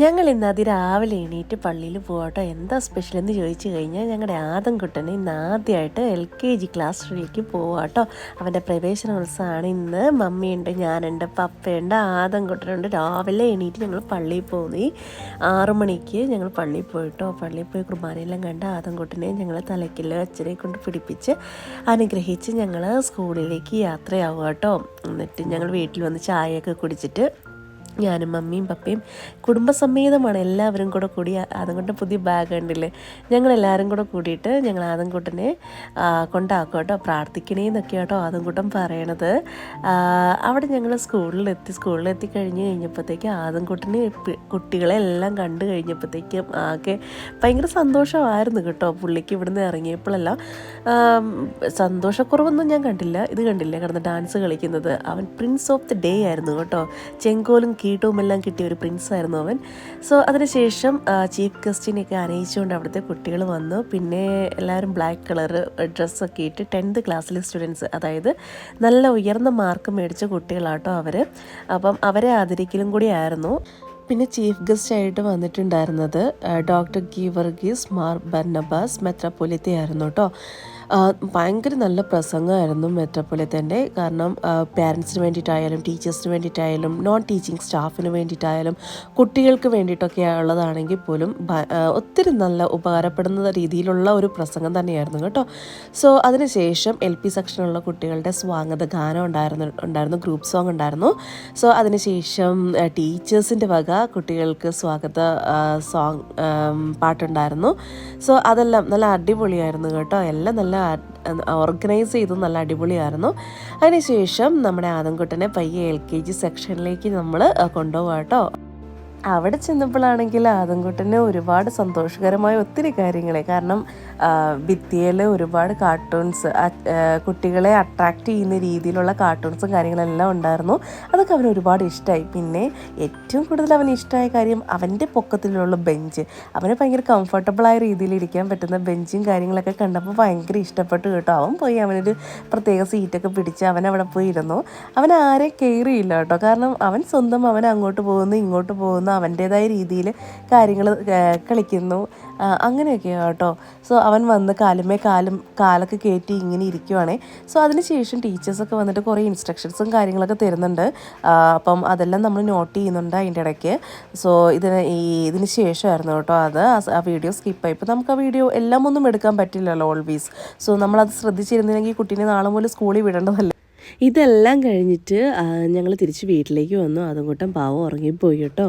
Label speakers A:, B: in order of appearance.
A: ഞങ്ങൾ ഇന്ന് അതിരാവിലെ എണീറ്റ് പള്ളിയിൽ പോകട്ടോ. എന്താ സ്പെഷ്യൽ എന്ന് ചോദിച്ചു കഴിഞ്ഞാൽ ഞങ്ങളുടെ ആദംകുട്ടനെ ഇന്ന് ആദ്യമായിട്ട് LKG ക്ലാസ്സിലേക്ക് പോവാട്ടോ. അവൻ്റെ പ്രവേശനോത്സവമാണ് ഇന്ന്. മമ്മിയുണ്ട്, ഞാനുണ്ട്, പപ്പയുണ്ട്, ആദംകുട്ടനുണ്ട്. രാവിലെ എണീറ്റ് ഞങ്ങൾ പള്ളിയിൽ പോകുന്നു. 6 മണിക്ക് ഞങ്ങൾ പള്ളിയിൽ പോയിട്ടോ. പള്ളിയിൽ പോയി കുർബാനയെല്ലാം കണ്ട് ആദംകുട്ടനെ ഞങ്ങൾ തലയ്ക്കിൽ അച്ഛനെ കൊണ്ട് പിടിപ്പിച്ച് അനുഗ്രഹിച്ച് ഞങ്ങൾ സ്കൂളിലേക്ക് യാത്രയാവുക കേട്ടോ. എന്നിട്ട് ഞങ്ങൾ വീട്ടിൽ വന്ന് ചായയൊക്കെ കുടിച്ചിട്ട് ഞാനും മമ്മിയും പപ്പയും കുടുംബസമേതമാണ് എല്ലാവരും കൂടെ കൂടി. അതുകൊണ്ട് പുതിയ ബാഗ് ഉണ്ടല്ലേ, ഞങ്ങളെല്ലാവരും കൂടെ കൂടിയിട്ട് ഞങ്ങൾ ആദംകുട്ടനെ കൊണ്ടാക്കും കേട്ടോ. പ്രാർത്ഥിക്കണേന്നൊക്കെ കേട്ടോ ആദംകുട്ടൻ പറയണത്. അവിടെ ഞങ്ങൾ സ്കൂളിലെത്തി കഴിഞ്ഞപ്പോഴത്തേക്ക് ആദംകുട്ടന് കുട്ടികളെ എല്ലാം കണ്ടു കഴിഞ്ഞപ്പോഴത്തേക്കും ആകെ ഭയങ്കര സന്തോഷമായിരുന്നു കേട്ടോ. പുള്ളിക്ക് ഇവിടുന്ന് ഇറങ്ങിയപ്പോഴെല്ലാം സന്തോഷക്കുറവൊന്നും ഞാൻ കണ്ടില്ല. ഇത് കണ്ടില്ല കിടന്ന് ഡാൻസ് കളിക്കുന്നത്. അവൻ പ്രിൻസ് ഓഫ് ദി ഡേ ആയിരുന്നു കേട്ടോ. ചെങ്കോലും കീട്ടവും എല്ലാം കിട്ടിയ ഒരു പ്രിൻസായിരുന്നു അവൻ. സോ അതിനുശേഷം ചീഫ് ഗസ്റ്റിനെയൊക്കെ അറിയിച്ചുകൊണ്ട് അവിടുത്തെ കുട്ടികൾ വന്നു. പിന്നെ എല്ലാവരും ബ്ലാക്ക് കളർ ഡ്രസ്സൊക്കെ ഇട്ട് 10th ക്ലാസ്സിലെ സ്റ്റുഡൻസ്, അതായത് നല്ല ഉയർന്ന മാർക്ക് മേടിച്ച കുട്ടികളാട്ടോ അവർ. അപ്പം അവരെ ആദരിക്കലും കൂടി ആയിരുന്നു. പിന്നെ ചീഫ് ഗസ്റ്റ് ആയിട്ട് വന്നിട്ടുണ്ടായിരുന്നത് ഡോക്ടർ ഗീവർഗീസ് മാർ ബർണബാസ് മെത്രാപ്പൊലീത്ത ആയിരുന്നു കേട്ടോ. ഭയങ്കര നല്ല പ്രസംഗമായിരുന്നു മെത്രാപ്പൊലീത്തൻ്റെ. കാരണം പാരൻസിന് വേണ്ടിയിട്ടായാലും ടീച്ചേഴ്സിന് വേണ്ടിയിട്ടായാലും നോൺ ടീച്ചിങ് സ്റ്റാഫിന് വേണ്ടിയിട്ടായാലും കുട്ടികൾക്ക് വേണ്ടിയിട്ടൊക്കെ ഉള്ളതാണെങ്കിൽ പോലും ഒത്തിരി നല്ല ഉപകാരപ്പെടുന്ന രീതിയിലുള്ള ഒരു പ്രസംഗം തന്നെയായിരുന്നു കേട്ടോ. സോ അതിനുശേഷം LP സെക്ഷനിലുള്ള കുട്ടികളുടെ സ്വാഗത ഗാനം ഉണ്ടായിരുന്നു, ഗ്രൂപ്പ് സോങ് ഉണ്ടായിരുന്നു. സോ അതിനുശേഷം ടീച്ചേഴ്സിൻ്റെ വക കുട്ടികൾക്ക് സ്വാഗത സോങ് പാട്ടുണ്ടായിരുന്നു. സോ അതെല്ലാം നല്ല അടിപൊളിയായിരുന്നു കേട്ടോ. എല്ലാം നല്ല ഓർഗനൈസ് ചെയ്തു, നല്ല അടിപൊളിയായിരുന്നു. അതിനുശേഷം നമ്മുടെ ആദംകുട്ടനെ പയ്യെ LKG സെക്ഷനിലേക്ക് നമ്മൾ കൊണ്ടുപോകാം കേട്ടോ. അവിടെ ചെന്നപ്പോഴാണെങ്കിൽ ആദംകുട്ടന് ഒരുപാട് സന്തോഷകരമായ ഒത്തിരി കാര്യങ്ങൾ, കാരണം ഭിത്തിയിൽ ഒരുപാട് കാർട്ടൂൺസ്, കുട്ടികളെ അട്രാക്റ്റ് ചെയ്യുന്ന രീതിയിലുള്ള കാർട്ടൂൺസും കാര്യങ്ങളെല്ലാം ഉണ്ടായിരുന്നു. അതൊക്കെ അവന് ഒരുപാട് ഇഷ്ടമായി. പിന്നെ ഏറ്റവും കൂടുതൽ അവന് ഇഷ്ടമായ കാര്യം അവൻ്റെ പൊക്കത്തിലുള്ള ബെഞ്ച്. അവന് ഭയങ്കര കംഫർട്ടബിളായ രീതിയിൽ ഇരിക്കാൻ പറ്റുന്ന ബെഞ്ചും കാര്യങ്ങളൊക്കെ കണ്ടപ്പോൾ ഭയങ്കര ഇഷ്ടപ്പെട്ടു കേട്ടോ. അവൻ പോയി അവനൊരു പ്രത്യേക സീറ്റൊക്കെ പിടിച്ച് അവൻ അവിടെ പോയി ഇരുന്നു. അവൻ ആരെ കെയർ ചെയ്യില്ല കേട്ടോ. കാരണം അവൻ സ്വന്തം അവൻ അങ്ങോട്ട് പോകുന്നു ഇങ്ങോട്ട് പോകുന്നു, അവൻ്റേതായ രീതിയിൽ കാര്യങ്ങൾ കളിക്കുന്നു, അങ്ങനെയൊക്കെയാണ് കേട്ടോ. സോ അവൻ വന്ന് കാലൊക്കെ കയറ്റി ഇങ്ങനെ ഇരിക്കുവാണേ. സോ അതിനുശേഷം ടീച്ചേഴ്സൊക്കെ വന്നിട്ട് കുറേ ഇൻസ്ട്രക്ഷൻസും കാര്യങ്ങളൊക്കെ തരുന്നുണ്ട്. അപ്പം അതെല്ലാം നമ്മൾ നോട്ട് ചെയ്യുന്നുണ്ട് അതിൻ്റെ ഇടയ്ക്ക്. സോ ഇതിന് ശേഷമായിരുന്നു കേട്ടോ അത്. ആ വീഡിയോ സ്കിപ്പായി. ഇപ്പോൾ നമുക്ക് ആ വീഡിയോ എല്ലാം ഒന്നും എടുക്കാൻ പറ്റില്ലല്ലോ ഓൾവേസ്. സോ നമ്മളത് ശ്രദ്ധിച്ചിരുന്നില്ലെങ്കിൽ കുട്ടീനെ നാളെ മുതൽ സ്കൂളിൽ വിടേണ്ടതല്ലേ. ഇതെല്ലാം കഴിഞ്ഞിട്ട് ഞങ്ങൾ തിരിച്ച് വീട്ടിലേക്ക് വന്നു. അതുകൊണ്ടും പാവം ഉറങ്ങിപ്പോയി കേട്ടോ.